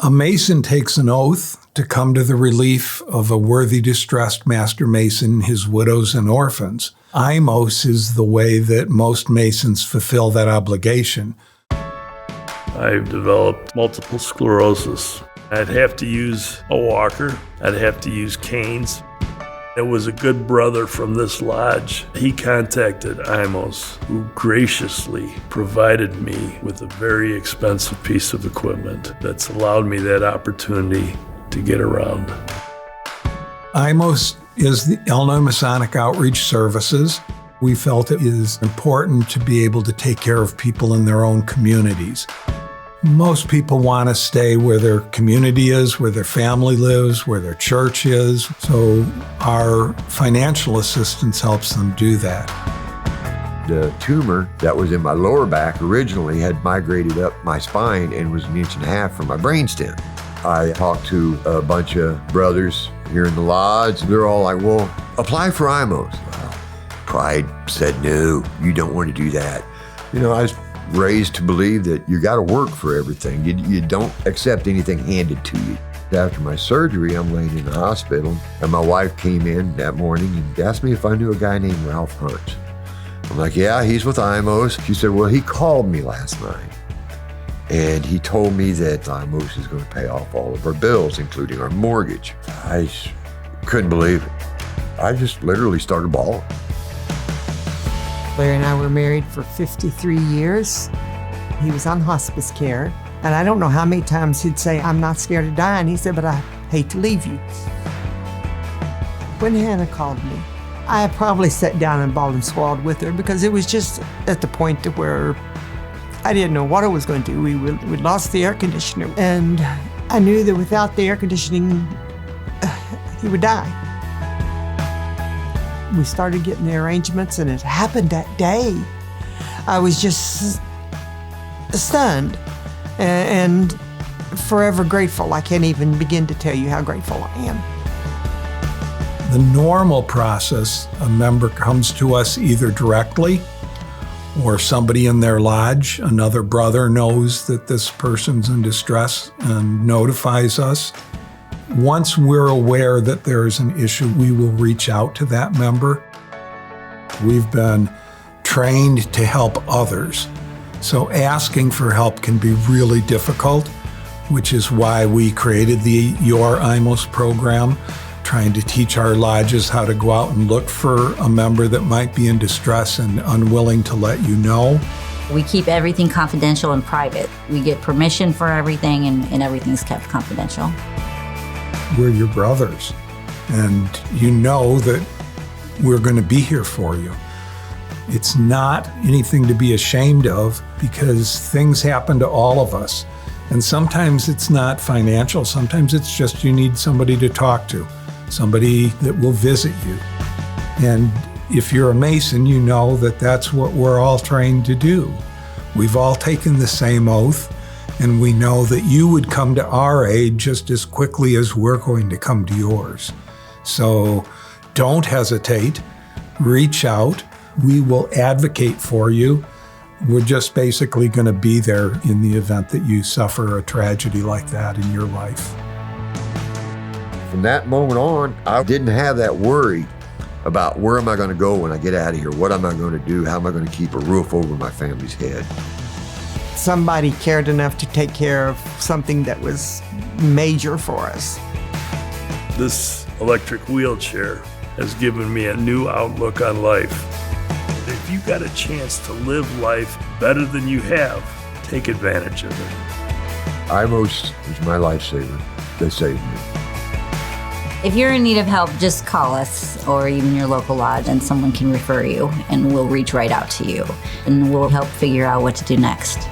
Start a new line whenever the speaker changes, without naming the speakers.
A Mason takes an oath to come to the relief of a worthy distressed Master Mason, his widows, and orphans. IMOS is the way that most Masons fulfill that obligation.
I've developed multiple sclerosis. I'd have to use a walker. I'd have to use canes. It was a good brother from this lodge. He contacted IMOS, who graciously provided me with a very expensive piece of equipment that's allowed me that opportunity to get around.
IMOS is the Illinois Masonic Outreach Services. We felt it is important to be able to take care of people in their own communities. Most people want to stay where their community is, where their family lives, where their church is. So our financial assistance helps them do that.
The tumor that was in my lower back originally had migrated up my spine and was 1.5 inches from my brainstem. I talked to a bunch of brothers here in the lodge. They're all like, well, apply for IMOS. Well, pride said, no, you don't want to do that. You know, I was raised to believe that you got to work for everything. You don't accept anything handed to you. After my surgery, I'm laying in the hospital, and my wife came in that morning and asked me if I knew a guy named Ralph Hunt. I'm like, yeah, he's with IMOS. She said, well, he called me last night, and he told me that IMOS is going to pay off all of our bills, including our mortgage. I couldn't believe it. I just literally started bawling.
Larry and I were married for 53 years. He was on hospice care, and I don't know how many times he'd say, I'm not scared to die, and he said, but I hate to leave you. When Hannah called me, I probably sat down and bawled and swallowed with her because it was just at the point to where I didn't know what I was going to do. We lost the air conditioner, and I knew that without the air conditioning, he would die. We started getting the arrangements, and it happened that day. I was just stunned and forever grateful. I can't even begin to tell you how grateful I am.
The normal process, a member comes to us either directly or somebody in their lodge, another brother knows that this person's in distress and notifies us. Once we're aware that there is an issue, we will reach out to that member. We've been trained to help others, so asking for help can be really difficult, which is why we created the Your IMOS program, trying to teach our lodges how to go out and look for a member that might be in distress and unwilling to let you know.
We keep everything confidential and private. We get permission for everything, and everything's kept confidential.
We're your brothers, and you know that we're going to be here for you. It's not anything to be ashamed of because things happen to all of us. And sometimes it's not financial. Sometimes it's just you need somebody to talk to, somebody that will visit you. And if you're a Mason, you know that that's what we're all trained to do. We've all taken the same oath, and we know that you would come to our aid just as quickly as we're going to come to yours. So don't hesitate, reach out. We will advocate for you. We're just basically going to be there in the event that you suffer a tragedy like that in your life.
From that moment on, I didn't have that worry about where am I going to go when I get out of here? What am I going to do? How am I going to keep a roof over my family's head?
Somebody cared enough to take care of something that was major for us.
This electric wheelchair has given me a new outlook on life. If you got a chance to live life better than you have, take advantage of it.
IMOS is my lifesaver. They saved me.
If you're in need of help, just call us or even your local lodge, and someone can refer you, and we'll reach right out to you, and we'll help figure out what to do next.